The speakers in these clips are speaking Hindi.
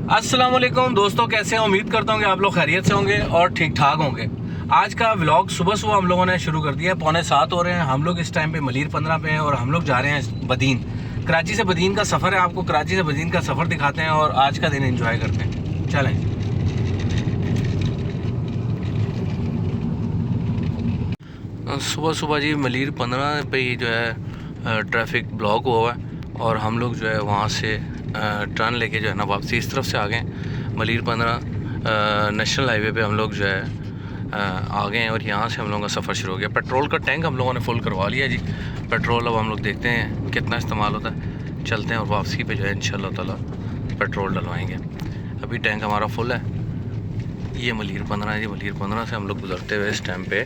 अस्सलाम वालेकुम दोस्तों, कैसे हैं? उम्मीद करता हूँ कि आप लोग खैरियत से होंगे और ठीक ठाक होंगे। आज का व्लॉग सुबह सुबह हम लोगों ने शुरू कर दिया है। 6:45 हो रहे हैं। हम लोग इस टाइम पे मलीर 15 पे हैं और हम लोग जा रहे हैं बदीन। कराची से बदीन का सफ़र है। आपको कराची से बदीन का सफ़र दिखाते हैं और आज का दिन एंजॉय करते हैं। चलें। सुबह सुबह जी मलीर 15 पे ही जो है ट्रैफिक ब्लॉक हुआ है और हम लोग जो है वहाँ से टर्न लेके जो है ना वापसी इस तरफ से आ गए। मलीर 15 नेशनल हाईवे पे हम लोग जो है आ गए हैं और यहाँ से हम लोगों का सफ़र शुरू हो गया। पेट्रोल का टैंक हम लोगों ने फुल करवा लिया जी। पेट्रोल अब हम लोग देखते हैं कितना इस्तेमाल होता है। चलते हैं और वापसी पे जो है इंशाल्लाह ताला पेट्रोल डलवाएँगे। अभी टैंक हमारा फुल है। ये मलीर 15 है जी। मलीर 15 से हम लोग गुजरते हुए इस टाइम पे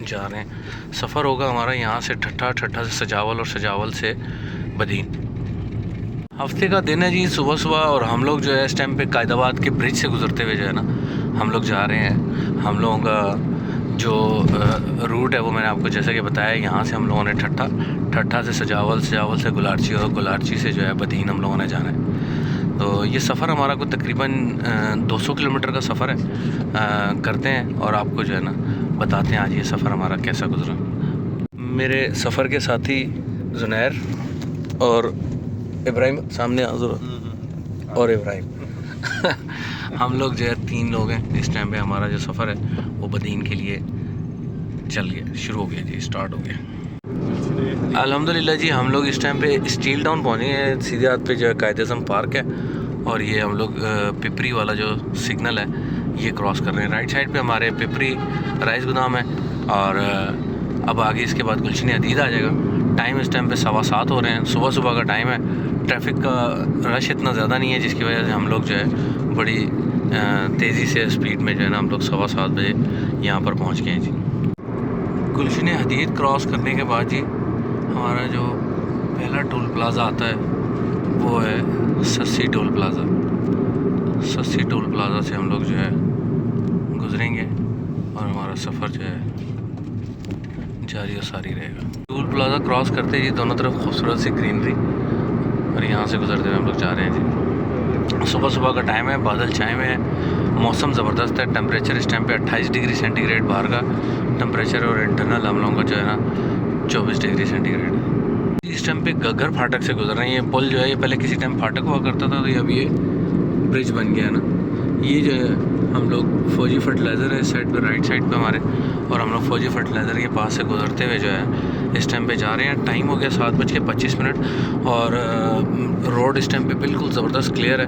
जा रहे हैं। सफ़र होगा हमारा यहाँ से ठट्ठा से सजावल और सजावल से बदीन। हफ्ते का दिन है जी सुबह सुबह और हम लोग जो है इस टाइम पे कायदाबाद के ब्रिज से गुजरते हुए जो है ना हम लोग जा रहे हैं। हम लोगों का जो रूट है वो मैंने आपको जैसा कि बताया, यहाँ से हम लोगों ने ठट्ठा से सजावल से गुलारची और गुलारची से जो है बदीन हम लोगों ने जाना है। तो ये सफ़र हमारा को तकरीबन 200 किलोमीटर का सफ़र है। करते हैं और आपको जो है ना बताते हैं आज ये सफ़र हमारा कैसा गुजरा। मेरे सफ़र के साथी जुनैर और इब्राहिम सामने हाज़िर और इब्राहिम हम लोग जो है 3 लोग हैं। इस टाइम पे हमारा जो सफ़र है वो बदीन के लिए चल गया, शुरू हो गया जी, स्टार्ट हो गया अल्हम्दुलिल्लाह जी। हम लोग इस टाइम पे स्टील टाउन पहुँचे हैं। सीधे हाथ पे जो है कायद-ए-आज़म पार्क है और ये हम लोग पिपरी वाला जो सिग्नल है ये क्रॉस कर रहे हैं। राइट साइड पे हमारे पिपरी राइस गोदाम है और अब आगे इसके बाद गुलशन हदीद आ जाएगा। टाइम इस टाइम पे 7:15 हो रहे हैं। सुबह सुबह का टाइम है। ट्रैफिक का रश इतना ज़्यादा नहीं है जिसकी वजह से हम लोग जो है बड़ी तेज़ी से स्पीड में जो है ना हम लोग 7:15 बजे यहाँ पर पहुँच गए हैं जी। गुलशन हदीद क्रॉस करने के बाद जी हमारा जो पहला टोल प्लाज़ा आता है वो है Shashi toll plaza. Shashi toll plaza से हम लोग जो है गुजरेंगे और हमारा सफ़र जो है जारी और सारी रहेगा। टोल प्लाज़ा क्रॉस करते ही दोनों तरफ खूबसूरत सी ग्रीनरी और यहाँ से गुजरते हुए हम लोग जा रहे हैं जी। सुबह सुबह का टाइम है, बादल छाए हुए हैं, मौसम ज़बरदस्त है। टेम्परेचर इस टाइम पे 28 डिग्री सेंटीग्रेड बाहर का टेम्परेचर और इंटरनल हम लोगों का जो है ना 24 डिग्री सेंटीग्रेड है। इस टाइम पे गग्गर फाटक से गुजर रहे हैं। ये पुल जो है ये पहले किसी टाइम फाटक हुआ करता था, तो ये अभी ये ब्रिज बन गया ना। ये जो है हम लोग फौजी फर्टिलाइज़र है इस साइड पे, राइट साइड पे हमारे, और हम लोग फौजी फर्टिलाइज़र के पास से गुजरते हुए जो है इस टाइम पे जा रहे हैं। टाइम हो गया 7:25 और रोड इस टाइम पे बिल्कुल ज़बरदस्त क्लियर है।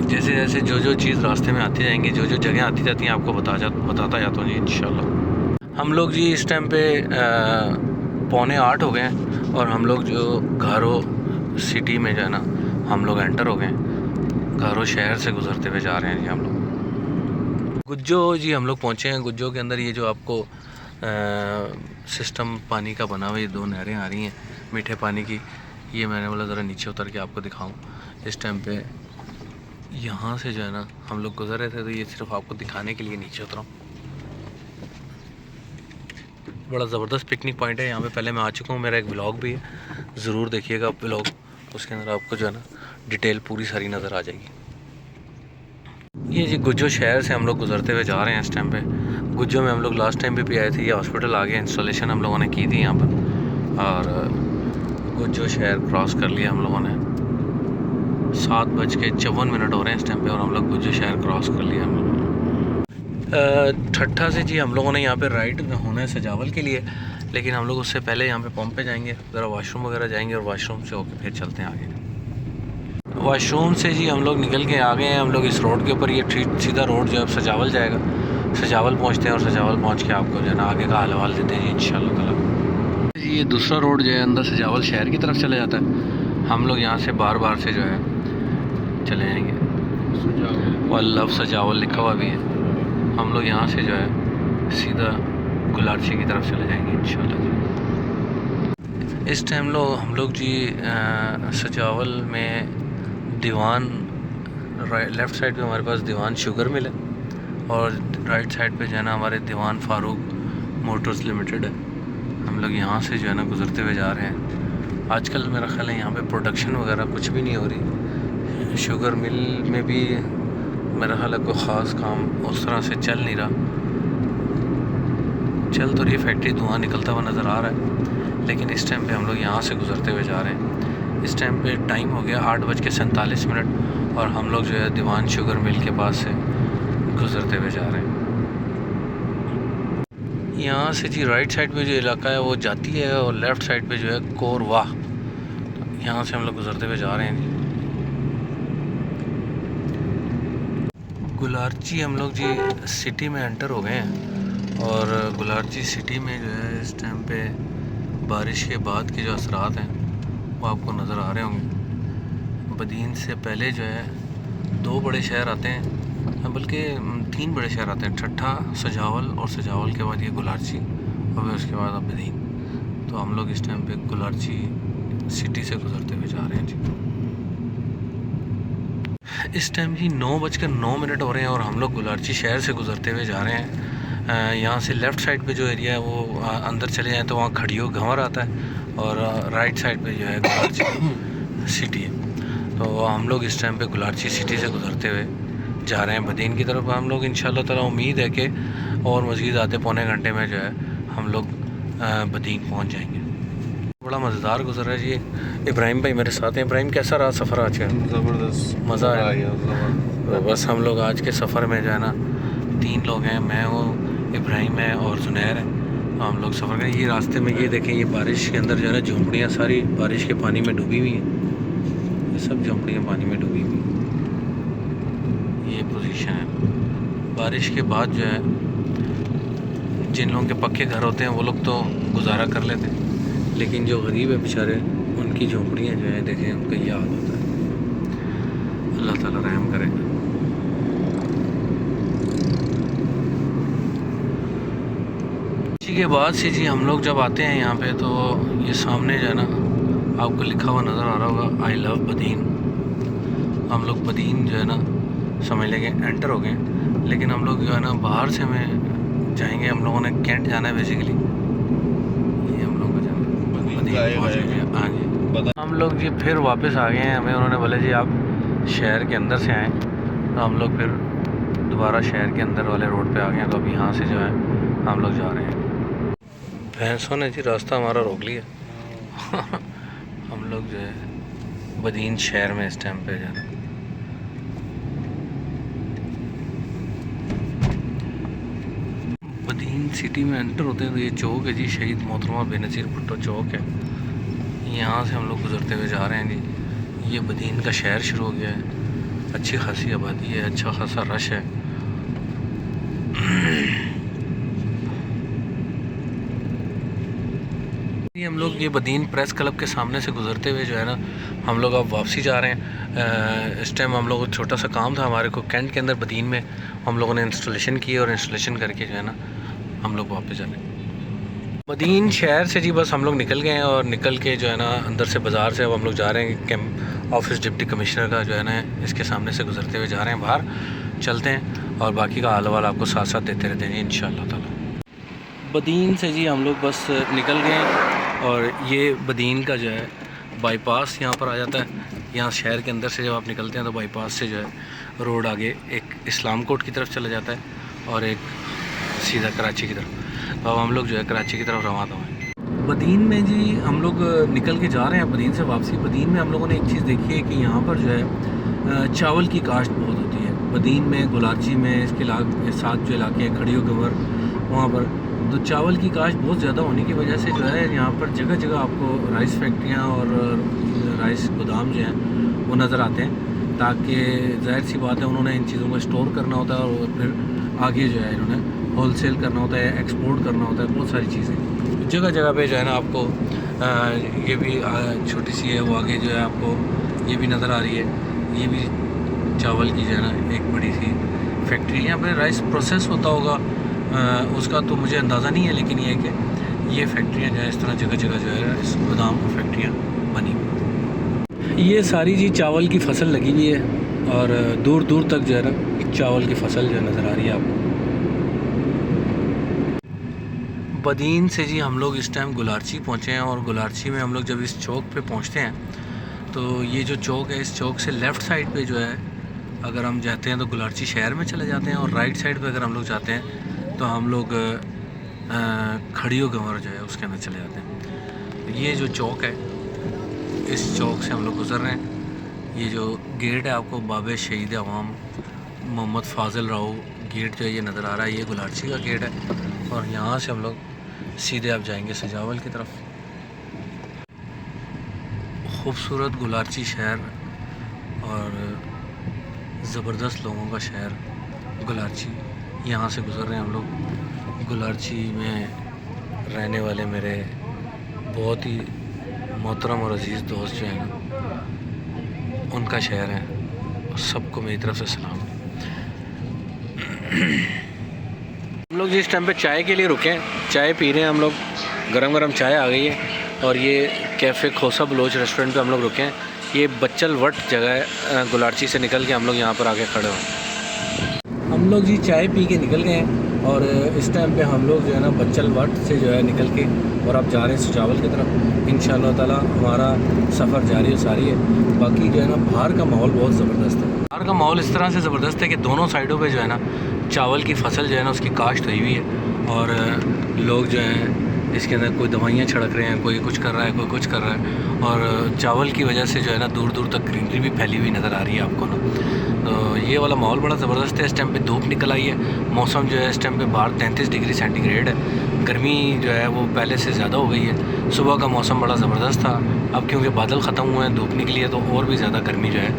जैसे जैसे जो चीज़ रास्ते में आती जाएंगी, जो जगह आती जाती हैं आपको बताता जाता हूँ जी इंशाल्लाह। हम लोग जी इस टाइम पे 7:45 हो गए हैं और हम लोग जो घारो सिटी में जो है ना हम लोग एंटर हो गए हैं। घारो शहर से गुजरते हुए जा रहे हैं जी हम लोग। गुज्जो जी हम लोग पहुँचे हैं। गुज्जो के अंदर ये जो आपको सिस्टम पानी का बना हुआ, ये 2 नहरें आ रही हैं मीठे पानी की। ये मैंने बोला ज़रा नीचे उतर के आपको दिखाऊं। इस टाइम पे यहाँ से जो है ना हम लोग गुजर रहे थे, तो ये सिर्फ आपको दिखाने के लिए नीचे उतरा। बड़ा ज़बरदस्त पिकनिक पॉइंट है यहाँ पे। पहले मैं आ चुका हूँ, मेरा एक ब्लॉग भी है, ज़रूर देखिएगा ब्लॉग। उसके अंदर आपको जो है ना डिटेल पूरी सारी नज़र आ जाएगी। ये जी गुज्जो शहर से हम लोग गुजरते हुए जा रहे हैं इस टाइम पे। गुज्जो में हम लोग लास्ट टाइम भी आए थे। ये हॉस्पिटल आ गया, इंस्टॉलेशन हम लोगों ने की थी यहाँ पर और गुज्जो शहर क्रॉस कर लिया हम लोगों ने। 7:54 हो रहे हैं इस टाइम पे और हम लोग गुज्जो शहर क्रॉस कर लिया हम लोगों ने। ठट्ठा से जी हम लोगों ने यहाँ पे राइट होना है सजावल के लिए, लेकिन हम लोग उससे पहले यहाँ पे पंप पे जाएंगे, ज़रा वॉशरूम वगैरह जाएंगे और वॉशरूम से होकर फिर चलते हैं आगे। वॉशरूम से जी हम लोग निकल के आ गए हैं। हम लोग इस रोड के ऊपर, ये सीधा रोड जो है सजावल जाएगा। सजावल पहुँचते हैं और सजावल पहुँच के आपको जो है ना आगे का हाल हवाल देते हैं जी इंशाल्लाह ताला। ये दूसरा रोड जो है अंदर सजावल शहर की तरफ चला जाता है। हम लोग यहाँ से बार से जो है चले जाएंगे और लव सजावल लिखा हुआ भी है। हम लोग यहाँ से जो है सीधा गुलारची की तरफ चले जाएंगे इंशाल्लाह जी। इस टाइम हम लोग जी सजावल में दीवान लेफ़्ट साइड पे हमारे पास दीवान शुगर मिल है और राइट साइड पे जो है ना हमारे दीवान फारूक मोटर्स लिमिटेड है। हम लोग यहाँ से जो है ना गुजरते हुए जा रहे हैं आजकल मेरा ख्याल है यहाँ पे प्रोडक्शन वगैरह कुछ भी नहीं हो रही। शुगर मिल में भी मेरा ख्याल है कोई ख़ास काम उस तरह से चल नहीं रहा। चल तो रही फैक्ट्री, धुआं निकलता हुआ नज़र आ रहा है, लेकिन इस टाइम पे हम लोग यहाँ से गुज़रते हुए जा रहे हैं। इस टाइम पे टाइम हो गया 8:47 और हम लोग जो है दीवान शुगर मिल के पास से गुज़रते हुए जा रहे हैं। यहाँ से जी राइट साइड पे जो इलाका है वो जाती है और लेफ़्ट साइड पे जो है कोरवा, यहाँ से हम लोग गुज़रते हुए जा रहे हैं जी। गुलारची हम लोग जी सिटी में एंटर हो गए हैं और गुलारची सिटी में जो है इस टाइम पे बारिश के बाद के जो असरात हैं वो आपको नज़र आ रहे होंगे। बदीन से पहले जो है 2 बड़े शहर आते हैं, बल्कि 3 बड़े शहर आते हैं, ठट्ठा, सजावल और सजावल के बाद ये गुलारची और फिर उसके बाद अब बदीन। तो हम लोग इस टाइम पे गुलारची सिटी से गुज़रते हुए जा रहे हैं जी। इस टाइम जी 9:09 हो रहे हैं और हम लोग गुलारची शहर से गुज़रते हुए जा रहे हैं। यहाँ से लेफ़्ट साइड पे जो एरिया है वो अंदर चले जाएँ तो वहाँ खड़ियो घंवर आता है और राइट साइड पे जो है गुलारची सिटी है। तो हम लोग इस टाइम पे गुलारची सिटी से गुज़रते हुए जा रहे हैं बदीन की तरफ। हम लोग इंशाल्लाह ताला उम्मीद है कि और मज़ीद आधे पौने घंटे में जो है हम लोग बदीन पहुँच जाएंगे। बड़ा मज़ेदार गुजरा है जी। इब्राहिम भाई मेरे साथ हैं। इब्राहिम, कैसा रहा सफ़र आज का? ज़बरदस्त, मज़ा आया। तो बस हम लोग आज के सफ़र में जो है ना 3 लोग हैं, मैं हूँ, इब्राहिम है और जुनैर है। तो हम लोग सफ़र करें। ये रास्ते में ये देखें, ये बारिश के अंदर जो है ना झोंपड़ियाँ सारी बारिश के पानी में डूबी हुई हैं। ये सब झोंपड़ियाँ पानी में डूबी हुई हैं। ये पोजीशन है। बारिश के बाद जो है जिन लोगों के पक्के घर होते हैं वो लोग तो गुजारा कर लेते हैं, लेकिन जो गरीब है बेचारे उनकी झोंपड़ियाँ जो है देखें उनका ये हाल होता है। अल्लाह ताला रहम करेगा। इसी के बाद से जी हम लोग जब आते हैं यहाँ पे तो ये सामने जो है ना आपको लिखा हुआ नज़र आ रहा होगा आई लव बदीन। हम लोग बदीन जो है ना समझ लेंगे एंटर हो गए, लेकिन हम लोग जो है ना बाहर से हमें जाएंगे। हम लोगों ने कैंट जाना है बेसिकली। ये हम लोग जाना बदीन पहुँच गए। हाँ जी, हम लोग जी फिर वापस आ गए हैं। हमें उन्होंने बोले जी आप शहर के अंदर से आएँ, तो हम लोग फिर दोबारा शहर के अंदर वाले रोड पे आ गए हैं। तो अब यहाँ से जो है हम लोग जा रहे हैं। भैंसों ने जी रास्ता हमारा रोक लिया। हम लोग जो है बदीन शहर में इस टाइम पे जाना। बदीन सिटी में एंटर होते हैं तो ये चौक है जी, शहीद मोहतरमा बेनज़ीर भुट्टो चौक है। यहाँ से हम लोग गुजरते हुए जा रहे हैं जी। ये बदीन का शहर शुरू हो गया है। अच्छी खासी आबादी है, अच्छा खासा रश है। हम लोग ये बदीन प्रेस क्लब के सामने से गुजरते हुए जो है ना हम लोग अब वापसी जा रहे हैं। इस टाइम हम लोग छोटा सा काम था हमारे को कैंट के अंदर बदीन में, हम लोगों ने इंस्टॉलेशन की और इंस्टॉलेशन करके जो है ना हम लोग वापस जा रहे हैं बदीन शहर से जी। बस हम लोग निकल गए हैं और निकल के जो है ना अंदर से बाज़ार से अब हम लोग जा रहे हैं कैंप ऑफिस डिप्टी कमिश्नर का जो है ना इसके सामने से गुजरते हुए जा रहे हैं। बाहर चलते हैं और बाकी का हाल वाल आपको साथ साथ देते रहते हैं इंशाअल्लाह ताला। बदीन से जी हम लोग बस निकल गए और ये बदीन का जो है बाईपास यहाँ पर आ जाता है। यहाँ शहर के अंदर से जब आप निकलते हैं तो बाईपास से जो है रोड आगे एक इस्लाम कोट की तरफ चला जाता है और एक सीधा कराची की तरफ। तो अब हम लोग जो है कराची की तरफ रवाना हुए। बदीन में जी हम लोग निकल के जा रहे हैं बदीन से वापसी। बदीन में हम लोगों ने एक चीज़ देखी है कि यहाँ पर जो है चावल की काश्त बहुत होती है। बदीन में, गुलारची में, इसके साथ जो इलाके हैं खड़ियो गवर, वहाँ पर तो चावल की काश्त बहुत ज़्यादा होने की वजह से जो है यहाँ पर जगह जगह आपको राइस फैक्ट्रियाँ और राइस गोदाम जो हैं वो नज़र आते हैं, ताकि जाहिर सी बात है उन्होंने इन चीज़ों को स्टोर करना होता है और फिर आगे जो है इन्होंने होलसेल करना होता है, एक्सपोर्ट करना होता है, बहुत सारी चीज़ें जगह जगह पे जो है ना आपको ये भी छोटी सी है वो आगे जो है आपको ये भी नज़र आ रही है। ये भी चावल की जो है ना एक बड़ी सी फैक्ट्री। यहाँ पे राइस प्रोसेस होता होगा उसका तो मुझे अंदाज़ा नहीं है, लेकिन ये है कि ये फैक्ट्रियाँ जो है इस तरह जगह जगह जो है इस गोदाम और फैक्ट्रियाँ बनी। ये सारी जी चावल की फसल लगी हुई है और दूर दूर तक जो है ना चावल की फसल जो है नज़र आ रही है आपको। बदीन से जी हम लोग इस टाइम गुलारची पहुँचे हैं। और गुलारची में हम लोग जब इस चौक पे पहुँचते हैं तो ये जो चौक है, इस चौक से लेफ़्ट साइड पे जो है अगर हम जाते हैं तो गुलारची शहर में चले जाते हैं, और राइट साइड पे अगर हम लोग जाते हैं तो हम लोग खड़ियो गंवर जो है उसके अंदर चले जाते हैं। ये जो चौक है, इस चौक से हम लोग गुज़र रहे हैं। ये जो गेट है आपको बाबे शहीद अवाम मोहम्मद फ़ाज़िल राव गेट जो है ये नज़र आ रहा है, ये गुलारची का गेट है। और यहाँ से हम लोग सीधे आप जाएंगे सजावल की तरफ। खूबसूरत गुलारची शहर और ज़बरदस्त लोगों का शहर गुलारची, यहाँ से गुज़र रहे हैं हम लोग। गुलारची में रहने वाले मेरे बहुत ही मोहतरम और अज़ीज़ दोस्त जो हैं ना, उनका शहर है, और सबको मेरी तरफ से सलाम। हम लोग जिस टाइम पे चाय के लिए रुके हैं, चाय पी रहे हैं हम लोग, गरम गरम चाय आ गई है। और ये कैफ़े खोसा बलोच रेस्टोरेंट पे हम लोग रुके हैं। ये बच्चल वट जगह है, गुलारची से निकल के हम लोग यहाँ पर आके खड़े हुए। हम लोग जी चाय पी के निकल गए हैं, और इस टाइम पे हम लोग जो है ना बच्चल वट से जो है निकल के और अब जा रहे हैं सजावल की तरफ। इंशाअल्लाह ताला हमारा सफ़र जारी और सारी है। बाकी जो है ना बाहर का माहौल बहुत ज़बरदस्त है। बाहर का माहौल इस तरह से ज़बरदस्त है कि दोनों साइडों पे जो है ना चावल की फसल जो है ना उसकी काश्त हुई हुई है, और लोग जो हैं इसके अंदर कोई दवाइयाँ छिड़क रहे हैं, कोई कुछ कर रहा है, कोई कुछ कर रहा है। और चावल की वजह से जो है ना दूर दूर तक ग्रीनरी भी फैली हुई नज़र आ रही है आपको ना। तो ये वाला माहौल बड़ा ज़बरदस्त है। इस टाइम पे धूप निकल आई है, मौसम जो है इस टाइम पे बाहर 33 डिग्री सेंटीग्रेड है। गर्मी जो है वो पहले से ज़्यादा हो गई है। सुबह का मौसम बड़ा ज़बरदस्त था, अब क्योंकि बादल ख़त्म हुए हैं, धूप निकली है, तो और भी ज़्यादा गर्मी जो है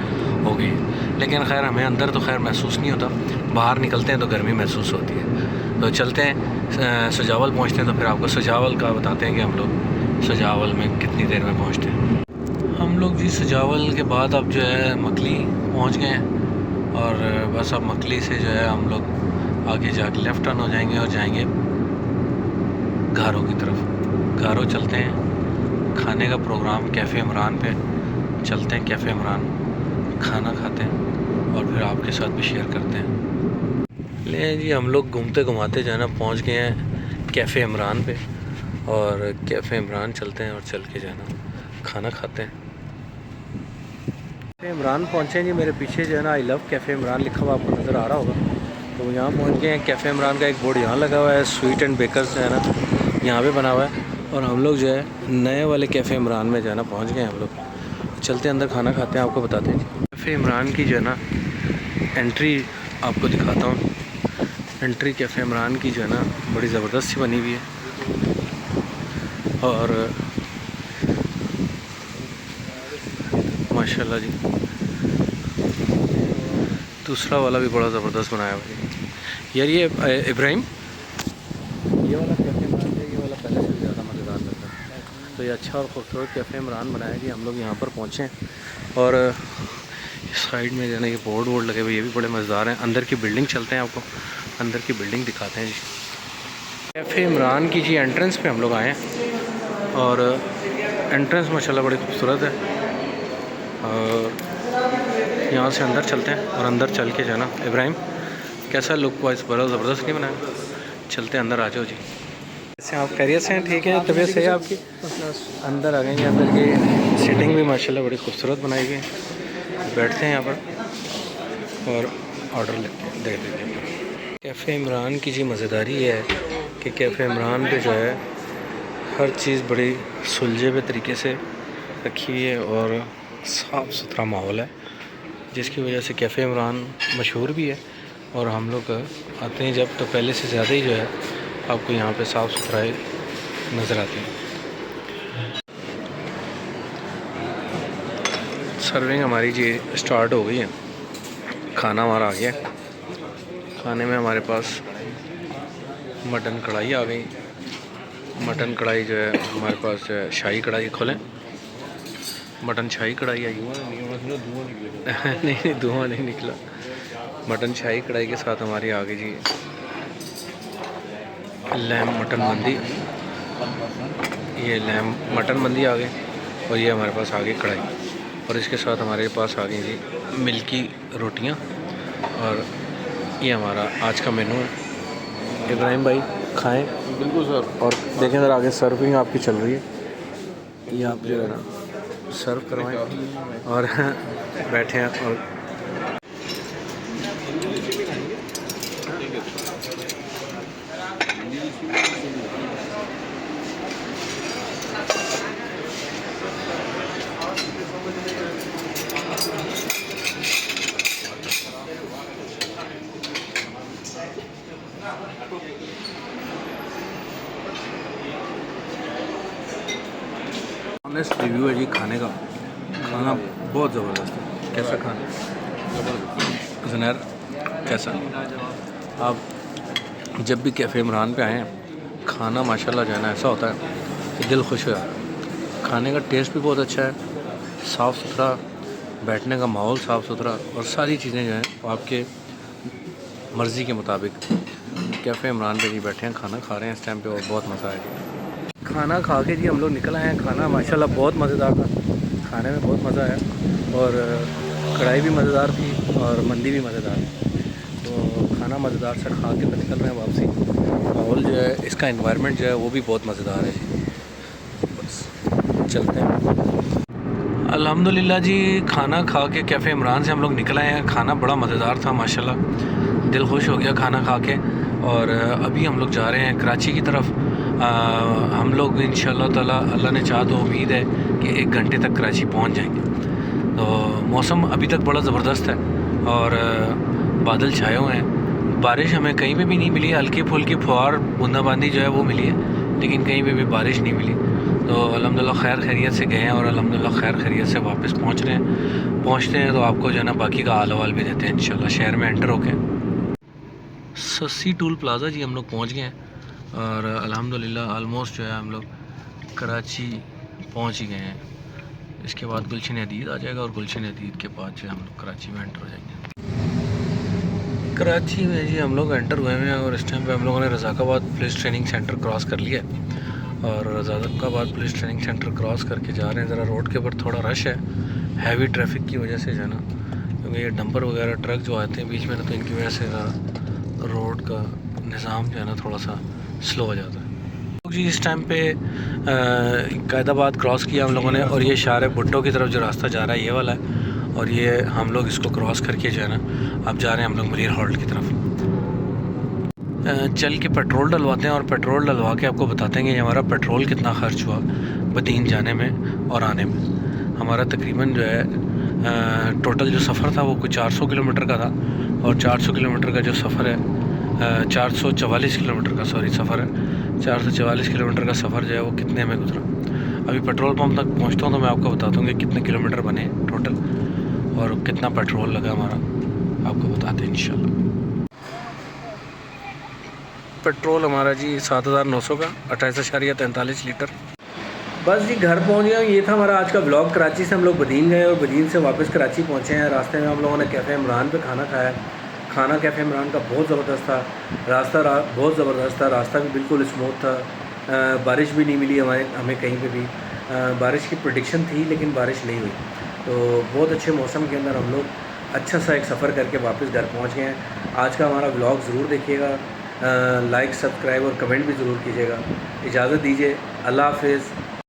हो गई है। लेकिन खैर हमें अंदर तो खैर महसूस नहीं होता, बाहर निकलते हैं तो गर्मी महसूस होती है। तो चलते हैं सजावल पहुँचते हैं, तो फिर आपको सजावल का बताते हैं कि हम लोग सजावल में कितनी देर में पहुँचते हैं। हम लोग जी सजावल के बाद अब जो है मकली पहुँच गए हैं, और बस अब मकली से जो है हम लोग आगे जाके लेफ़्ट टर्न हो जाएंगे और जाएंगे घारों की तरफ। घारों चलते हैं, खाने का प्रोग्राम कैफ़े इमरान पे चलते हैं। कैफ़े इमरान खाना खाते हैं और फिर आपके साथ भी शेयर करते हैं। ले जी हम लोग घूमते घुमाते जो है ना पहुँच गए हैं कैफ़े इमरान पे, और कैफ़े इमरान चलते हैं और चल के जो है ना खाना खाते हैं। कैफ़े इमरान पहुँचे जी, मेरे पीछे जो है ना आई लव कैफ़े इमरान लिखा हुआ आपको नज़र आ रहा होगा। तो यहाँ पहुँच गए हैं। कैफ़े इमरान का एक बोर्ड यहाँ लगा हुआ है, स्वीट एंड बेकर्स जो है ना यहाँ पे बना हुआ है। और हम लोग जो है नए वाले कैफ़े इमरान में जो है ना पहुँच गए हैं हम लोग। चलते हैं अंदर खाना खाते हैं, आपको बताते हैं जी। कैफ़े इमरान की जो है ना एंट्री आपको दिखाता हूँ। एंट्री कैफ़े इमरान की जो है ना बड़ी ज़बरदस्त सी बनी हुई है, और माशाल्लाह जी दूसरा वाला भी बड़ा ज़बरदस्त बनाया हुआ है यार। ये इब्राहिम, ये वाला कैफ़े इमरान है, ये वाला पहले से ज़्यादा मज़ेदार लगता है। तो ये अच्छा और खूबसूरत कैफ़े इमरान बनाया कि हम लोग यहाँ पर पहुँचे, और साइड में जो है ना ये बोर्ड वोर्ड लगे हुए, ये भी बड़े मज़ेदार हैं। अंदर की बिल्डिंग चलते हैं, आपको अंदर की बिल्डिंग दिखाते हैं जी। कैफ़े इमरान की जी एंट्रेंस पे हम लोग आए हैं, और एंट्रेंस माशाल्लाह बड़ी खूबसूरत है। और यहाँ से अंदर चलते हैं, और अंदर चल के जो है ना इब्राहिम कैसा लुक वाइज बड़ा ज़बरदस्त नहीं बनाया। चलते हैं अंदर, आ जाओ जी। जैसे आप खैरियत से हैं? ठीक है, तबीयत सही है आपकी? अंदर आ गए। अंदर की सीटिंग भी माशाल्लाह बड़ी खूबसूरत बनाई गई है। बैठते हैं यहाँ पर और ऑर्डर लेते हैं, दे देते हैं। कैफ़े इमरान की जी मज़ेदारी ये है कि कैफ़े इमरान पे जो है हर चीज़ बड़ी सुलझे हुए तरीके से रखी हुई है, और साफ़ सुथरा माहौल है, जिसकी वजह से कैफ़े इमरान मशहूर भी है। और हम लोग आते हैं जब, तो पहले से ज़्यादा ही जो है आपको यहाँ पे साफ़ सुथराई नज़र आती है। सर्विंग हमारी जी स्टार्ट हो गई है, खाना हमारा आ गया। खाने में हमारे पास मटन कढ़ाई आ गई। मटन कढ़ाई जो है हमारे पास जो है शाही कढ़ाई, खोलें मटन शाही कढ़ाई आई। नहीं धुआं नहीं निकला। मटन शाही कढ़ाई के साथ हमारी आ गई जी लैम मटन मंदी। ये लैम मटन मंदी आ गई, और ये हमारे पास आ गई कढ़ाई, और इसके साथ हमारे पास आ गई जी मिल्की रोटियां। और ये हमारा आज का मेनू है। इब्राहिम भाई खाएं बिल्कुल सर। और देखें ज़रा आगे सर्विंग आपकी चल रही है, ये आप जो है ना सर्व करवाएं और बैठे हैं और ऑनेस्ट रिव्यू है जी खाने का। खाना बहुत ज़बरदस्त है। कैसा खाना ज़ुनैर, कैसा? आप जब भी कैफ़े इमरान पे आए हैं, खाना माशाल्लाह जो है ना ऐसा होता है कि दिल खुश हो जाता है। खाने का टेस्ट भी बहुत अच्छा है, साफ़ सुथरा, बैठने का माहौल साफ़ सुथरा और सारी चीज़ें जो हैं वो आपके मर्ज़ी के मुताबिक। कैफ़े इमरान पे जी बैठे हैं, खाना खा रहे हैं इस टाइम पे और बहुत मज़ा आया। खाना खा के जी हम लोग निकल आए हैं। खाना माशाल्लाह बहुत मज़ेदार था, खाने में बहुत मज़ा आया और कढ़ाई भी मज़ेदार थी और मंदी भी मज़ेदार थी। तो खाना मज़ेदार सा खा के तो निकल रहे हैं वापसी। माहौल जो है, इसका एनवायरनमेंट जो है वो भी बहुत मज़ेदार है जी। बस चलते हैं। अल्हम्दुलिल्लाह जी, खाना खा के कैफ़े इमरान से हम लोग निकल आए हैं। खाना बड़ा मज़ेदार था माशाल्लाह, दिल खुश हो गया खाना खा के। और अभी हम लोग जा रहे हैं कराची की तरफ। हम लोग इंशाअल्लाह ताला, अल्लाह ने चाहा तो उम्मीद है कि 1 घंटे तक कराची पहुंच जाएंगे। तो मौसम अभी तक बड़ा ज़बरदस्त है और बादल छाए हुए हैं। बारिश हमें कहीं पे भी नहीं मिली, हल्की फुल्की फुहार बूंदाबांदी जो है वो मिली है, लेकिन कहीं पे भी बारिश नहीं मिली। तो अल्हम्दुलिल्लाह खैर खैरियत से गए हैं और अल्हम्दुलिल्लाह खैर खैरियत से वापस पहुँच रहे हैं। पहुँचते हैं तो आपको जो है ना बाकी का हाल हवाल भी देते हैं इंशाल्लाह। शहर में एंटर होके सस्सी टूल प्लाज़ा जी हम लोग पहुँच गए हैं और अल्हम्दुलिल्लाह ऑलमोस्ट जो है हम लोग कराची पहुँच ही गए हैं। इसके बाद गुलशन हदीद आ जाएगा और गुलशन हदीद के बाद जो हम लोग कराची में एंटर हो जाएंगे। कराची में जी हम लोग एंटर हुए हैं और इस टाइम पे हम लोगों ने रज़ाकाबाद पुलिस ट्रेनिंग सेंटर क्रॉस कर लिया और रज़ाकाबाद पुलिस ट्रेनिंग सेंटर क्रॉस करके जा रहे हैं। ज़रा रोड के ऊपर थोड़ा रश है, हैवी ट्रैफिक की वजह से जो है ना, क्योंकि ये डंपर वगैरह ट्रक जो आते हैं बीच में ना, तो इनकी वजह से रोड का निज़ाम जो है ना थोड़ा सा स्लो हो जाता है जी। इस टाइम पे कैदाबाद क्रॉस किया हम लोगों ने और ये शार भुट्टो की तरफ जो रास्ता जा रहा है ये वाला है और ये हम लोग इसको क्रॉस करके जो है ना अब जा रहे हैं हम लोग मरीर हॉल्ट की तरफ। चल के पेट्रोल डलवाते हैं और पेट्रोल डलवा के आपको बताते हैं कि हमारा पेट्रोल कितना ख़र्च हुआ बदीन जाने में और आने में। हमारा तकरीबन जो है टोटल जो सफ़र था वो कुछ 400 किलोमीटर का था और 400 किलोमीटर का जो सफ़र है 444 किलोमीटर का सफ़र है। 444 किलोमीटर का सफ़र जो है वो कितने में गुजरा। अभी पेट्रोल पंप तक पहुंचता हूँ तो मैं आपको बताता हूँ कि कितने किलोमीटर बने टोटल और कितना पेट्रोल लगा हमारा, आपको बताते हैं इंशाल्लाह। पेट्रोल हमारा जी 7,900 का 28.43 लीटर। बस जी घर पहुंच गया। ये था हमारा आज का ब्लॉग। कराची से हम लोग बदीन गए और बदीन से वापस कराची पहुँचे हैं। रास्ते में हम लोगों ने कैफ़े इमरान पे खाना खाया। खाना कैफ़े इमरान का बहुत ज़बरदस्त था, रास्ता बहुत ज़बरदस्त था, रास्ता भी बिल्कुल स्मूथ था। बारिश भी नहीं मिली हमें कहीं पे भी। बारिश की प्रेडिक्शन थी लेकिन बारिश नहीं हुई। तो बहुत अच्छे मौसम के अंदर हम लोग अच्छा सा एक सफ़र करके वापस घर पहुंच गए हैं। आज का हमारा व्लॉग ज़रूर देखिएगा, लाइक सब्सक्राइब और कमेंट भी ज़रूर कीजिएगा। इजाज़त दीजिए, अल्लाह हाफ़िज़।